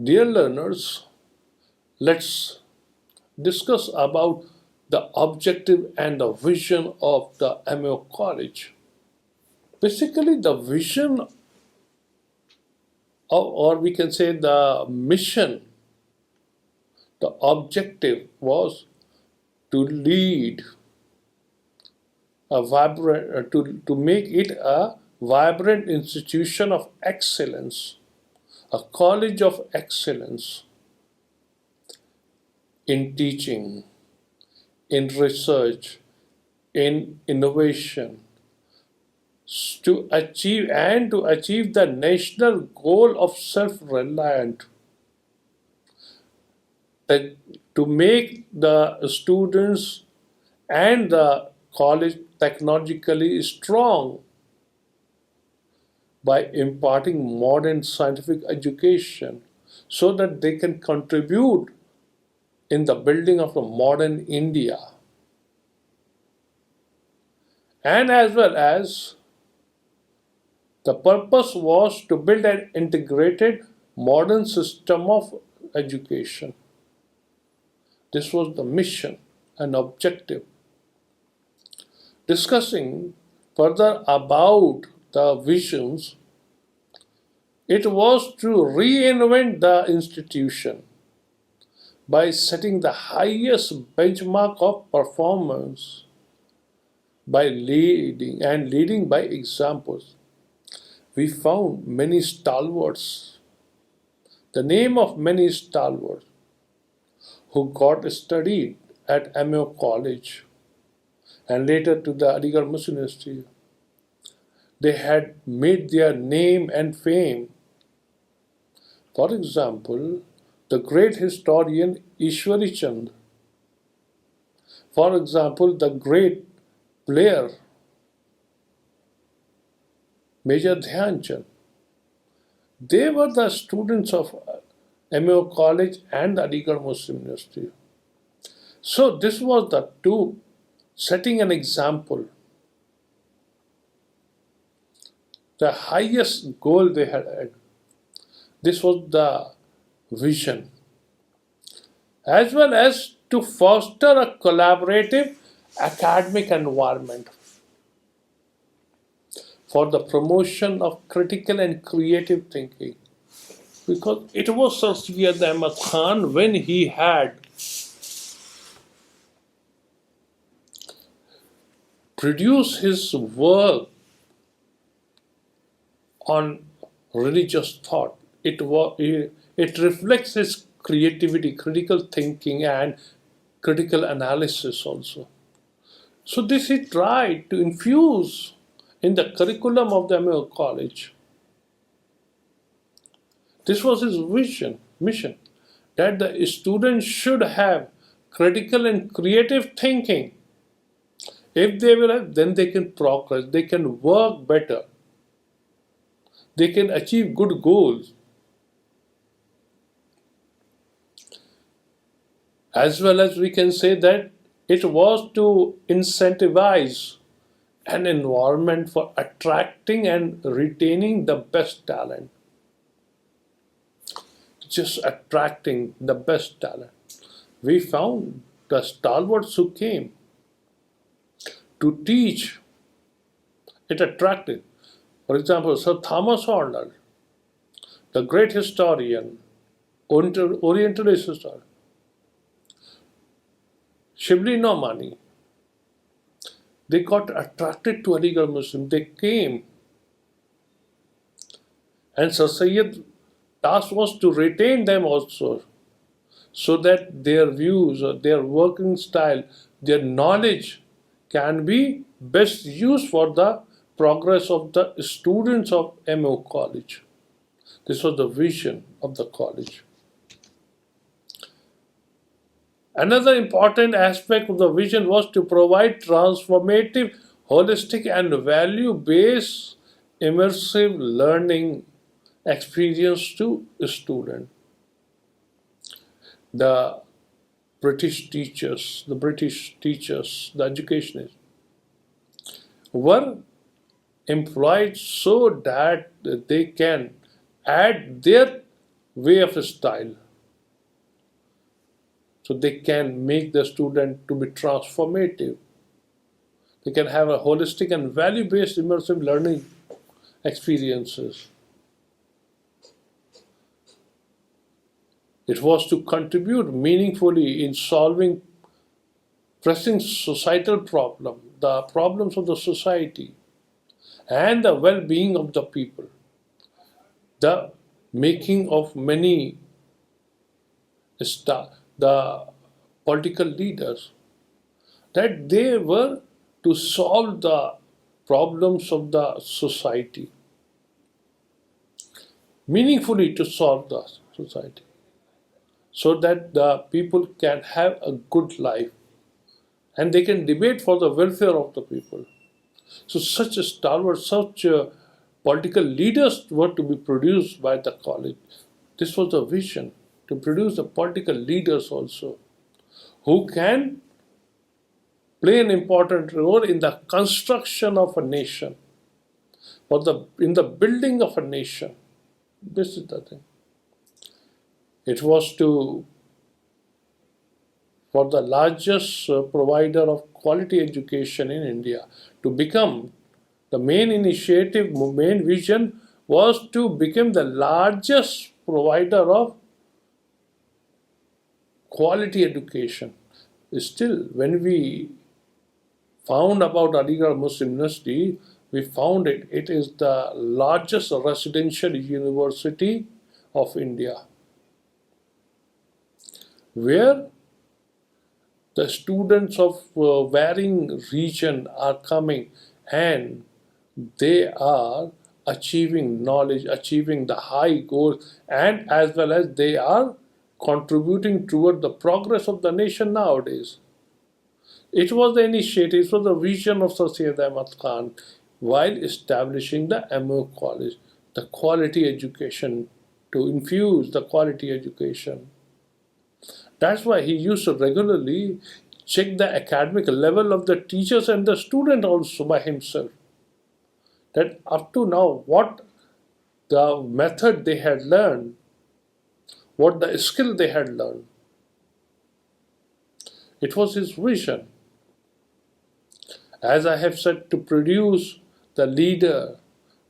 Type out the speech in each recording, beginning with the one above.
Dear learners, let's discuss about the objective and the vision of the MO College. Basically, the vision or we can say the mission, the objective was to lead a vibrant, to make it a vibrant institution of excellence, a college of excellence in teaching, in research, in innovation, to achieve the national goal of self-reliant, to make the students and the college technologically strong by imparting modern scientific education so that they can contribute in the building of a modern India, and as well as the purpose was to build an integrated modern system of education. This was the mission and objective. Discussing further about the visions, it was to reinvent the institution by setting the highest benchmark of performance by leading by examples. We found many stalwarts, the name of many stalwarts who got studied at MO College and later to the Aligarh Muslim University. They had made their name and fame. For example, the great historian Ishwari Chand. For example, the great player Major Dhyan Chand. They were the students of MO College and the Aligarh Muslim University. So this was the two setting an example. The highest goal they had. This was the vision. As well as to foster a collaborative academic environment for the promotion of critical and creative thinking. Because it was Sir Syed Ahmad Khan when he had produced his work on religious thought. It reflects his creativity, critical thinking, and critical analysis also. So this he tried to infuse in the curriculum of the MO College. This was his mission, that the students should have critical and creative thinking. If they will have, then they can progress, they can work better, they can achieve good goals. As well as we can say that it was to incentivize an environment for attracting and retaining the best talent. Just attracting the best talent. We found the stalwarts who came to teach, it attracted. For example, Sir Thomas Arnold, the great historian, Orientalist historian, Shibli Nomani, they got attracted to Aligarh Muslim. They came, and Sir Syed task was to retain them also, so that their views or their working style, their knowledge can be best used for the progress of the students of MO College. This was the vision of the college. Another important aspect of the vision was to provide transformative, holistic, and value-based immersive learning experience to students. The British teachers, the educationists were employed so that they can add their way of style, so they can make the student to be transformative. They can have a holistic and value-based immersive learning experiences. It was to contribute meaningfully in solving pressing societal problems, the problems of the society, and the well-being of the people. The making of many the political leaders, that they were to solve the problems of the society, meaningfully to solve the society, so that the people can have a good life and they can debate for the welfare of the people. So such a stalwart, such political leaders were to be produced by the college. This was the vision, to produce the political leaders also, who can play an important role in the construction of a nation, or in the building of a nation. This is the thing. It was to for the largest provider of quality education in India to become the main vision was to become the largest provider of quality education. Still, when we found about Aligarh Muslim University, we found it is the largest residential university of India, where the students of varying region are coming, and they are achieving knowledge, achieving the high goals, and as well as they are contributing toward the progress of the nation nowadays. It was the initiative, it was the vision of Sir Syed Ahmad Khan while establishing the MO College, the quality education, to infuse the quality education. That's why he used to regularly check the academic level of the teachers and the student also by himself. That up to now, what the method they had learned, what the skill they had learned. It was his vision, as I have said, to produce the leader,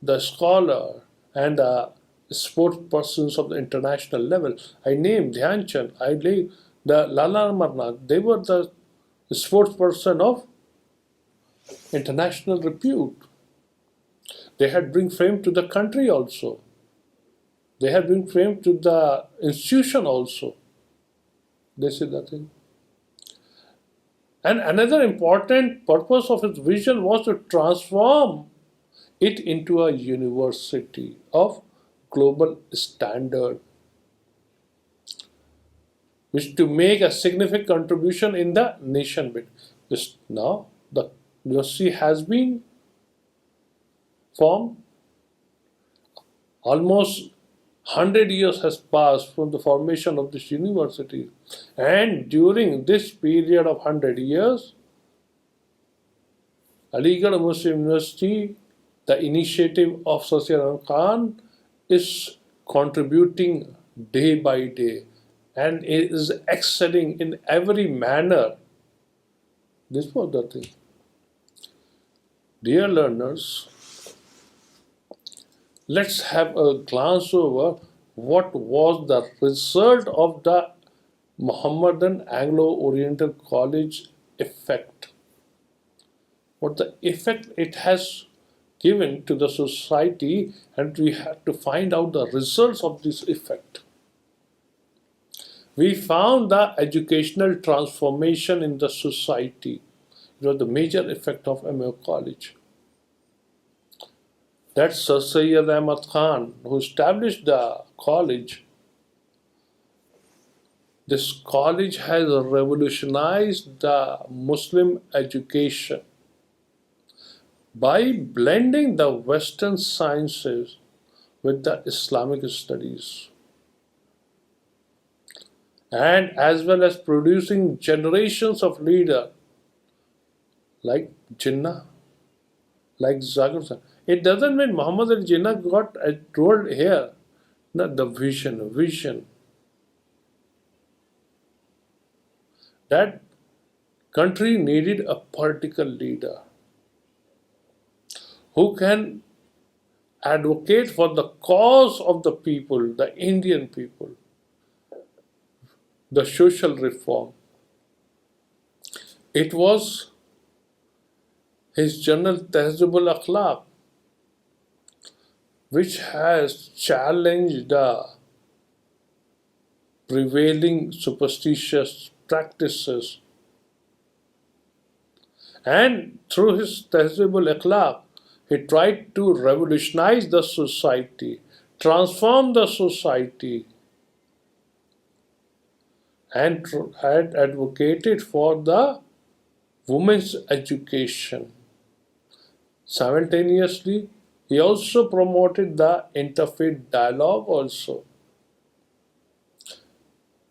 the scholar, and the sports persons of the international level. I named Dhyan Chand, I named the Lala Amarnath. They were the sports person of international repute. They had bring fame to the country also. They had bring fame to the institution also. This is the thing. And another important purpose of his vision was to transform it into a university of global standard, which to make a significant contribution in the nation building. Now the university has been formed. Almost 100 years has passed from the formation of this university, and during this period of 100 years, Aligarh Muslim University, the initiative of Sir Syed Ahmad Khan, is contributing day by day and is excelling in every manner. This was the thing. Dear learners, let's have a glance over what was the result of the Mohammedan Anglo-Oriental College effect. What the effect it has given to the society, and we have to find out the results of this effect. We found the educational transformation in the society. It was the major effect of MO College. That's Sir Syed Ahmad Khan who established the college. This college has revolutionized the Muslim education by blending the Western sciences with the Islamic studies, and as well as producing generations of leaders like Jinnah, like Zakir Hussain. It doesn't mean Muhammad Ali Jinnah got enrolled here. not the vision that country needed a political leader who can advocate for the cause of the people, the Indian people, the social reform. It was his journal Tehzibul Akhlaq, which has challenged the prevailing superstitious practices. And through his Tehzibul Akhlaq, he tried to revolutionize the society, transform the society, and had advocated for the women's education. Simultaneously, he also promoted the interfaith dialogue also.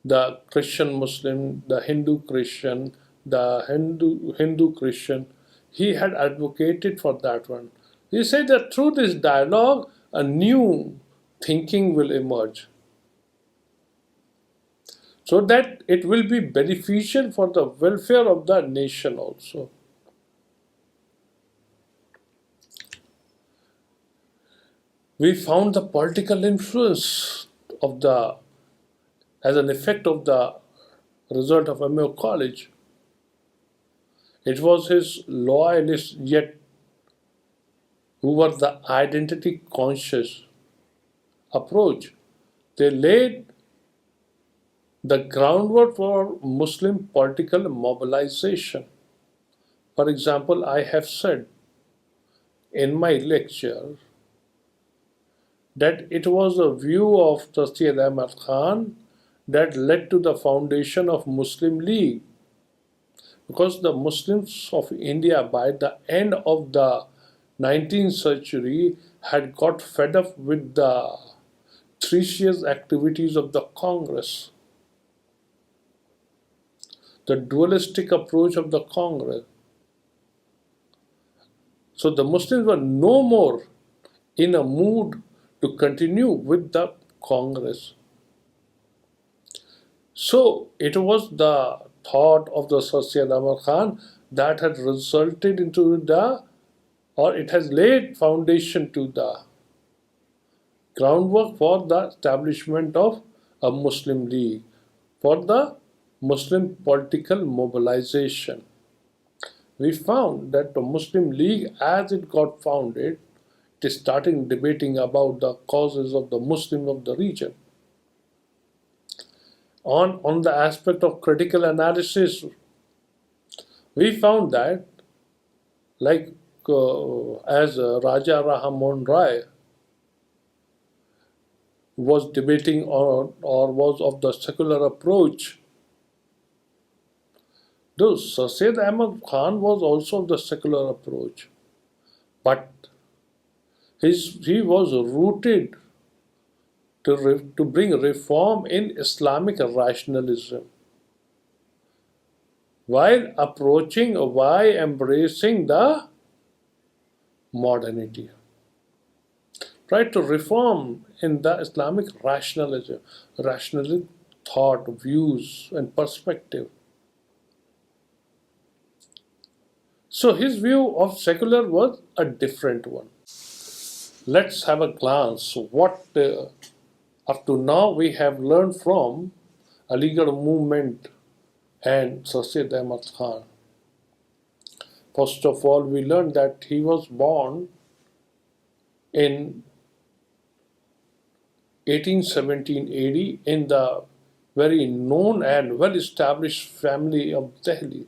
The Christian Muslim, the Hindu Christian, the Hindu Christian, he had advocated for that one. He said that through this dialogue, a new thinking will emerge, so that it will be beneficial for the welfare of the nation also. We found the political influence of the as an effect of the result of Mayo College. It was his loyalists yet who were the identity conscious approach. They laid the groundwork for Muslim political mobilization. For example, I have said in my lecture that it was a view of Sayyid Ahmad Khan that led to the foundation of Muslim League, because the Muslims of India by the end of the 19th century had got fed up with the treacherous activities of the Congress, the dualistic approach of the Congress. So the Muslims were no more in a mood to continue with the Congress. So it was the thought of the Sayyid Ahmad Khan that had resulted into it has laid foundation to the groundwork for the establishment of a Muslim League, for the Muslim political mobilization. We found that the Muslim League, as it got founded, it is starting debating about the causes of the Muslims of the region. On the aspect of critical analysis, we found that, like as Raja Rahammohan Rai was debating or was of the secular approach, though Sayyid Ahmad Khan was also of the secular approach, but he was rooted to bring reform in Islamic rationalism, while embracing the modernity. Try to reform in the Islamic rationalism, rationalistic thought, views, and perspective. So his view of secular was a different one. Let's have a glance what up to now we have learned from Aligarh movement and Sayyid Ahmad Khan. First of all, we learned that he was born in 1817 AD in the very known and well-established family of Delhi.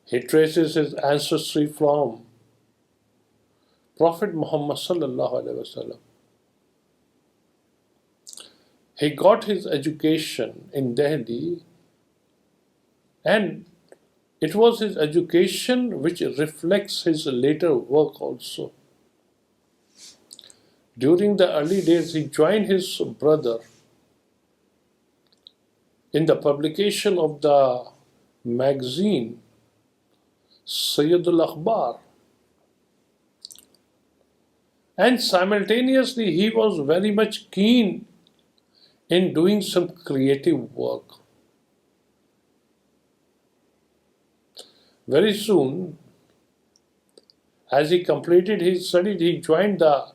He traces his ancestry from Prophet Muhammad sallallahu alaihi wasallam. He got his education in Delhi, and it was his education which reflects his later work also. During the early days, he joined his brother in the publication of the magazine Sayyidul Akhbar. And simultaneously, he was very much keen in doing some creative work. Very soon, as he completed his studies, he joined the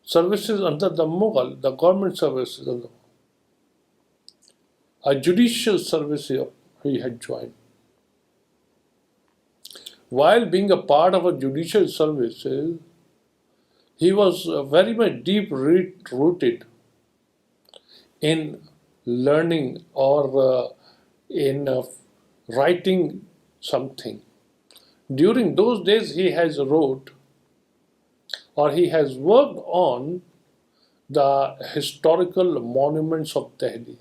services under the Mughal, the government services, a judicial service he had joined. While being a part of a judicial services, he was very much deep rooted in learning or in writing something. During those days, he has wrote or he has worked on the historical monuments of Delhi,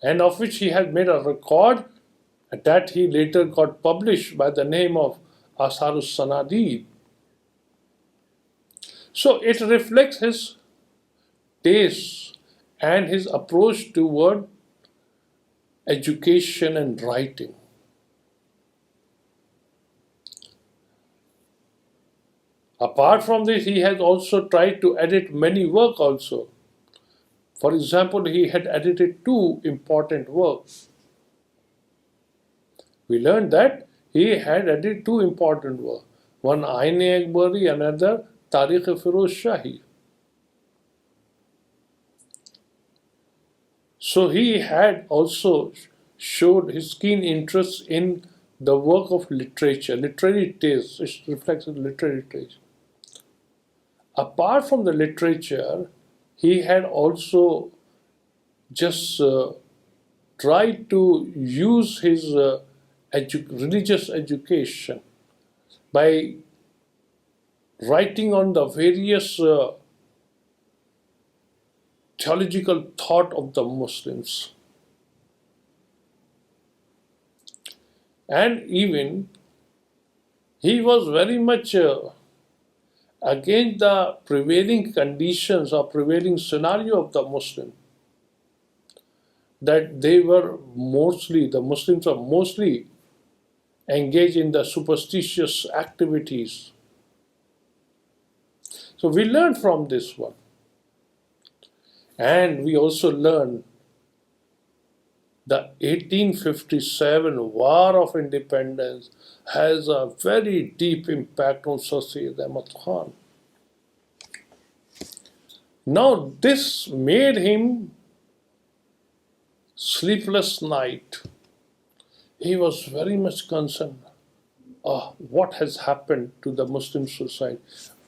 and of which he has made a record that he later got published by the name of Asarus Sanadid. So it reflects his taste and his approach toward education and writing. Apart from this, he has also tried to edit many work also. For example, he had edited two important works. We learned that he had edited two important works. One Ain-e-Akbari, another Tarikh-e-Firoz Shahi. So he had also showed his keen interest in the work of literature, literary taste. It reflects in literary taste. Apart from the literature, he had also just tried to use his religious education by writing on the various theological thought of the Muslims. And even he was very much against the prevailing conditions or prevailing scenario of the Muslim, that they were mostly, the Muslims are mostly engaged in the superstitious activities. So we learned from this one. And we also learned the 1857 War of Independence has a very deep impact on Sir Syed Ahmad Khan. Now this made him sleepless night. He was very much concerned. What has happened to the Muslim society?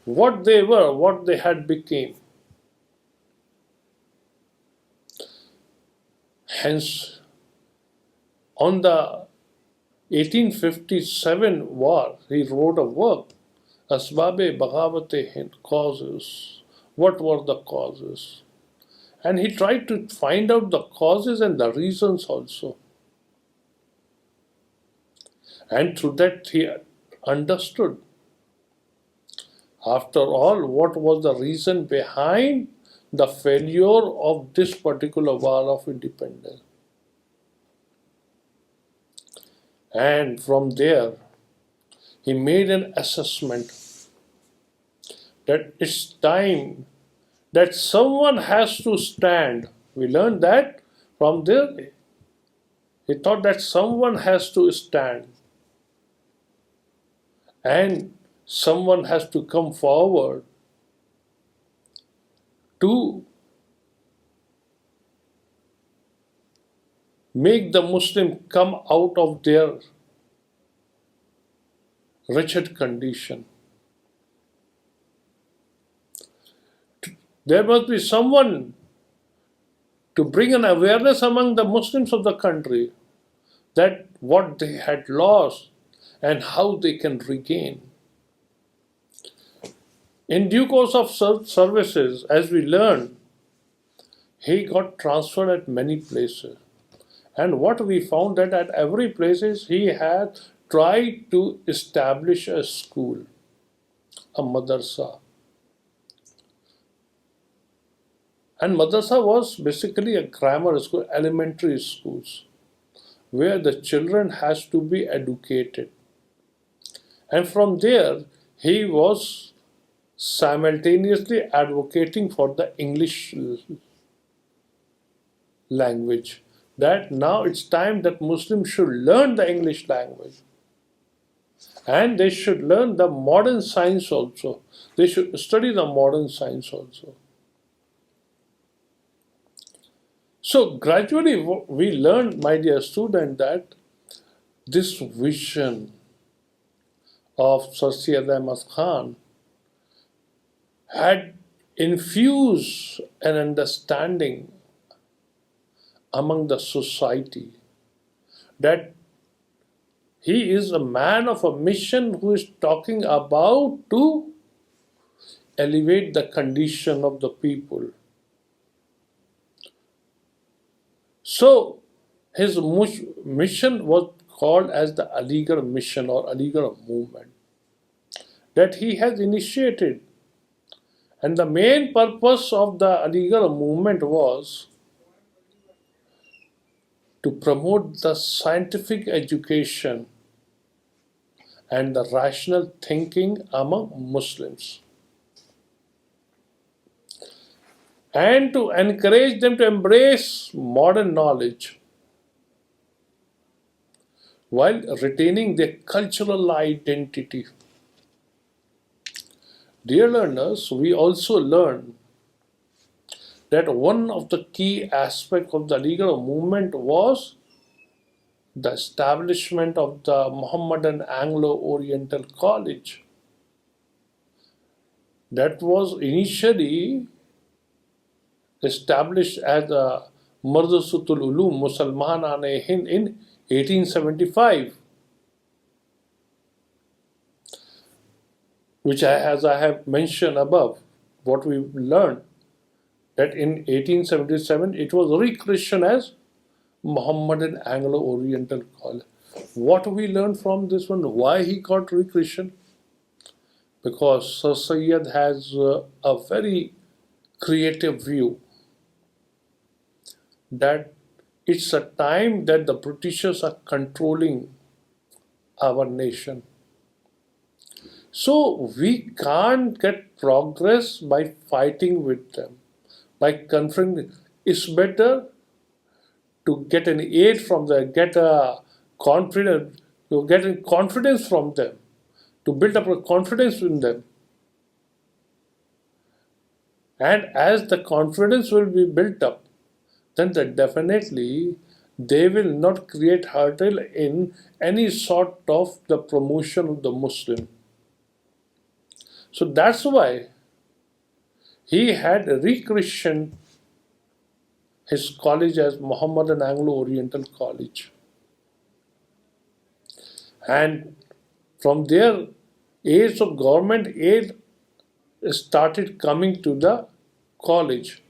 What they were, what they had become. Hence, on the 1857 war, he wrote a work, Asbab-e-Baghawat-e-Hind, causes. What were the causes? And he tried to find out the causes and the reasons also. And through that he understood, after all, what was the reason behind the failure of this particular war of independence. And from there, he made an assessment that it's time that someone has to stand. We learned that from there. He thought that someone has to stand and someone has to come forward to make the Muslim come out of their wretched condition. There must be someone to bring an awareness among the Muslims of the country that what they had lost and how they can regain. In due course of services, as we learned, he got transferred at many places. And what we found that at every place he had tried to establish a school, a madrasa. And madrasa was basically a grammar school, elementary schools, where the children has to be educated. And from there, he was simultaneously advocating for the English language. That now it's time that Muslims should learn the English language, and they should learn the modern science also. They should study the modern science also. So gradually we learned, my dear student, that this vision of Sir Syed Ahmad Khan had infused an understanding among the society that he is a man of a mission who is talking about to elevate the condition of the people. So his mission was called as the Aligarh mission or Aligarh movement that he has initiated. And the main purpose of the Aligarh movement was to promote the scientific education and the rational thinking among Muslims, and to encourage them to embrace modern knowledge while retaining their cultural identity. Dear learners, we also learn that one of the key aspects of the Aligarh movement was the establishment of the Mohammedan Anglo-Oriental College. That was initially established as the Madrasatul Ulum Musalman Hind in 1875, which as I have mentioned above, what we learned that in 1877 it was rechristened as Mohammedan Anglo-Oriental College. What we learned from this one, why he got rechristened? Because Sir Syed has a very creative view that it's a time that the Britishers are controlling our nation. So we can't get progress by fighting with them, by confronting. It's better to get an aid from them, get a confidence, to get a confidence from them, to build up a confidence in them. And as the confidence will be built up, then definitely they will not create hurdle in any sort of the promotion of the Muslim. So that's why he had rechristened his college as Mohammedan Anglo-Oriental College. And from there, aids of government aid started coming to the college.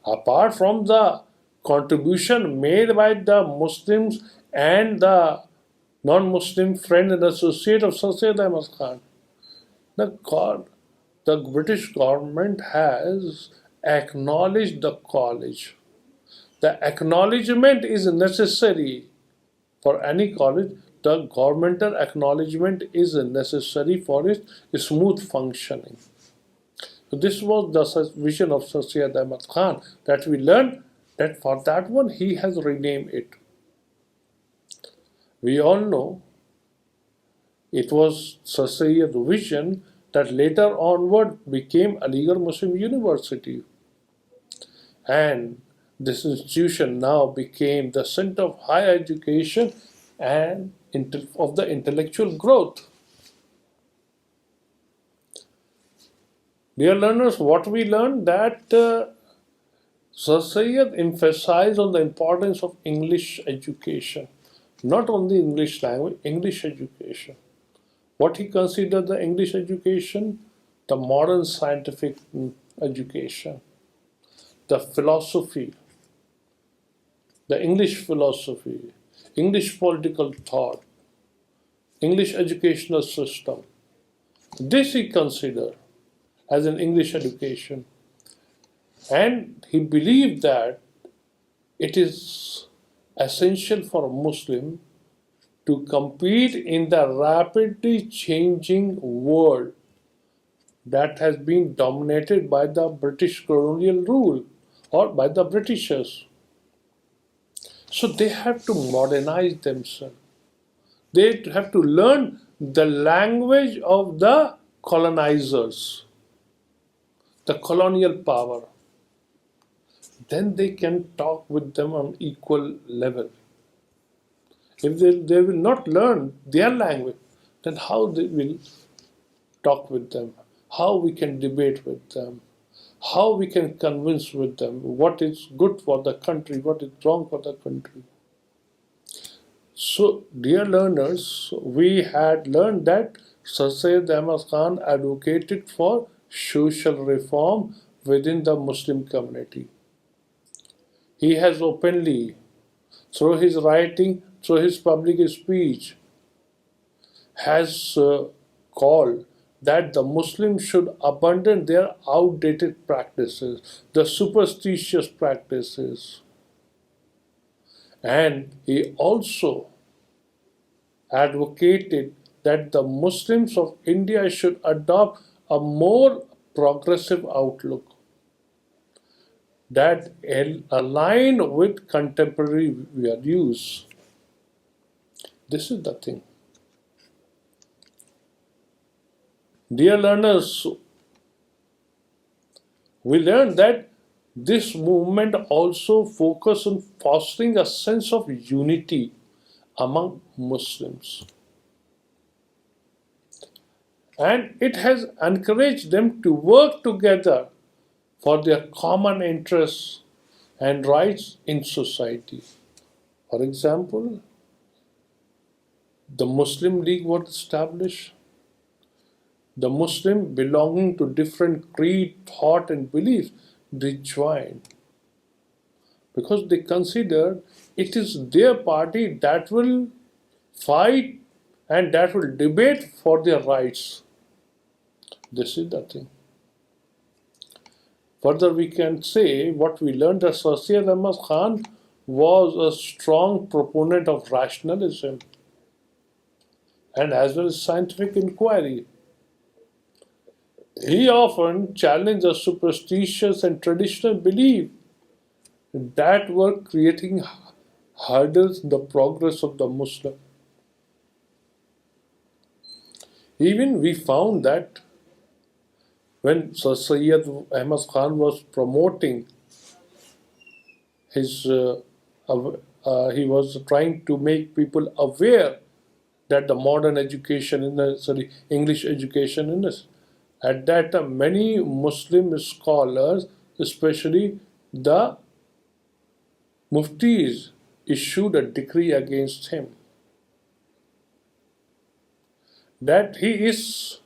Apart from the contribution made by the Muslims and the non-Muslim friend and associate of Sir Syed Ahmad Khan, the British government has acknowledged the college. The acknowledgement is necessary for any college. The governmental acknowledgement is necessary for its smooth functioning. So this was the vision of Sir Syed Ahmad Khan that we learned that for that one he has renamed it. We all know it was Sir Syed's vision that later onward became Aligarh Muslim University. And this institution now became the center of higher education and of the intellectual growth. Dear learners, what we learned that Sir Syed emphasized on the importance of English education, not only English language, English education. What he considered the English education? The modern scientific education, the philosophy, the English philosophy, English political thought, English educational system. This he considered as an English education. And he believed that it is essential for a Muslim to compete in the rapidly changing world that has been dominated by the British colonial rule or by the Britishers. So they have to modernize themselves. They have to learn the language of the colonizers, the colonial power. Then they can talk with them on equal level. If they will not learn their language, then how they will talk with them, how we can debate with them, how we can convince with them what is good for the country, what is wrong for the country. So, dear learners, we had learned that Sir Syed Ahmad Khan advocated for social reform within the Muslim community. He has openly, through his writing, through his public speech, has called that the Muslims should abandon their outdated practices, the superstitious practices. And he also advocated that the Muslims of India should adopt a more progressive outlook that align with contemporary values. This is the thing. Dear learners, we learned that this movement also focused on fostering a sense of unity among Muslims. And it has encouraged them to work together for their common interests and rights in society. For example, the Muslim League was established. The Muslim belonging to different creed, thought, and beliefs, they joined because they considered it is their party that will fight and that will debate for their rights. This is the thing. Further, we can say what we learned that Sir Syed Ahmad Khan was a strong proponent of rationalism and as well as scientific inquiry. He often challenged the superstitious and traditional belief that were creating hurdles in the progress of the Muslim. Even we found that when Sir Syed Ahmad Khan was promoting his, he was trying to make people aware that the modern education in the English education in this. At that time, many Muslim scholars, especially the muftis, issued a decree against him that he is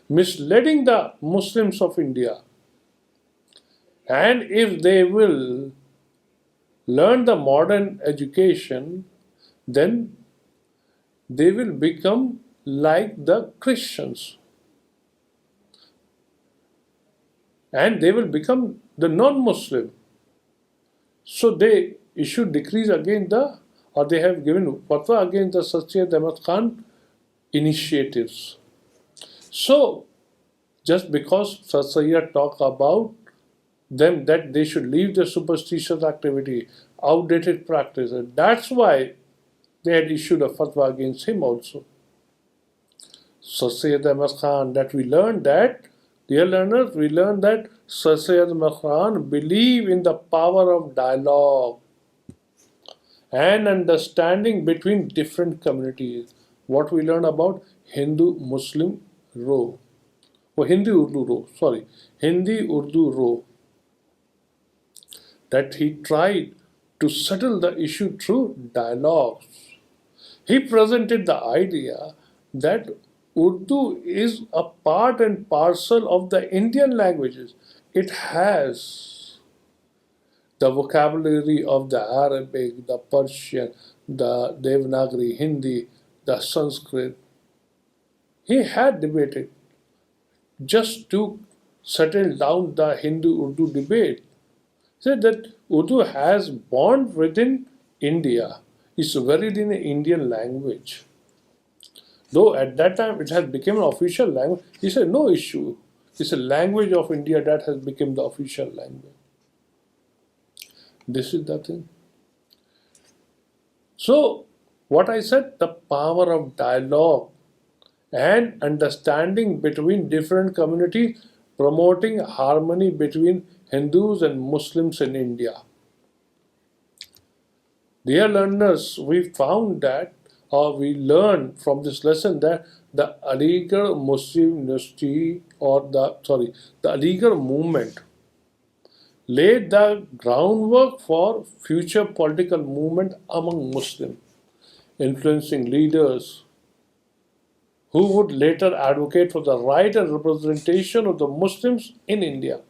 misleading the Muslims of India. And if they will learn the modern education, then they will become like the Christians. And they will become the non-Muslim. So they issued decrees against or they have given fatwa against the Sir Syed Ahmad Khan initiatives. So, just because Sir Syed talked about them that they should leave their superstitious activity, outdated practices, that's why they had issued a fatwa against him also. Sir Syed Ahmad Khan, that we learned that, dear learners, we learned that Sir Syed Ahmad Khan believed in the power of dialogue and understanding between different communities. What we learn about Hindu-Muslim row, or Hindi-Urdu row, sorry, Hindi-Urdu row, that he tried to settle the issue through dialogues. He presented the idea that Urdu is a part and parcel of the Indian languages. It has the vocabulary of the Arabic, the Persian, the Devanagari, Hindi, the Sanskrit. He had debated just to settle down the Hindu-Urdu debate. Said that Urdu has born within India. It's varied in the Indian language. Though at that time it has become an official language, he said no issue. It's a language of India that has become the official language. This is the thing. So, what I said, the power of dialogue and understanding between different communities, promoting harmony between Hindus and Muslims in India. Dear learners, we found that, or we learned from this lesson that the Aligarh Muslim University, the Aligarh movement laid the groundwork for future political movement among Muslims, influencing leaders who would later advocate for the right and representation of the Muslims in India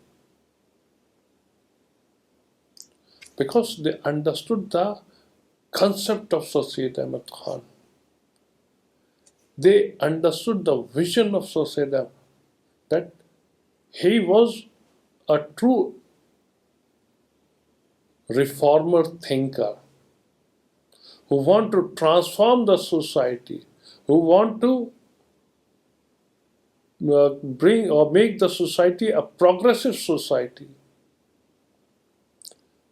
because they understood the concept of Sir Syed Ahmad Khan. They understood the vision of Sir Syed Ahmad, that he was a true reformer thinker who want to transform the society, who want to bring or make the society a progressive society.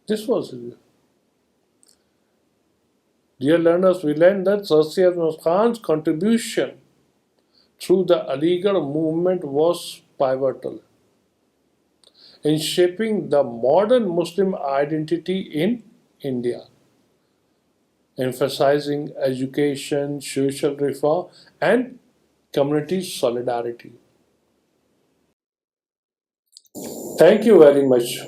This was it. Dear learners, we learned that Sir Syed Ahmad Khan's contribution through the Aligarh movement was pivotal in shaping the modern Muslim identity in India, emphasizing education, social reform, and community solidarity. Thank you very much.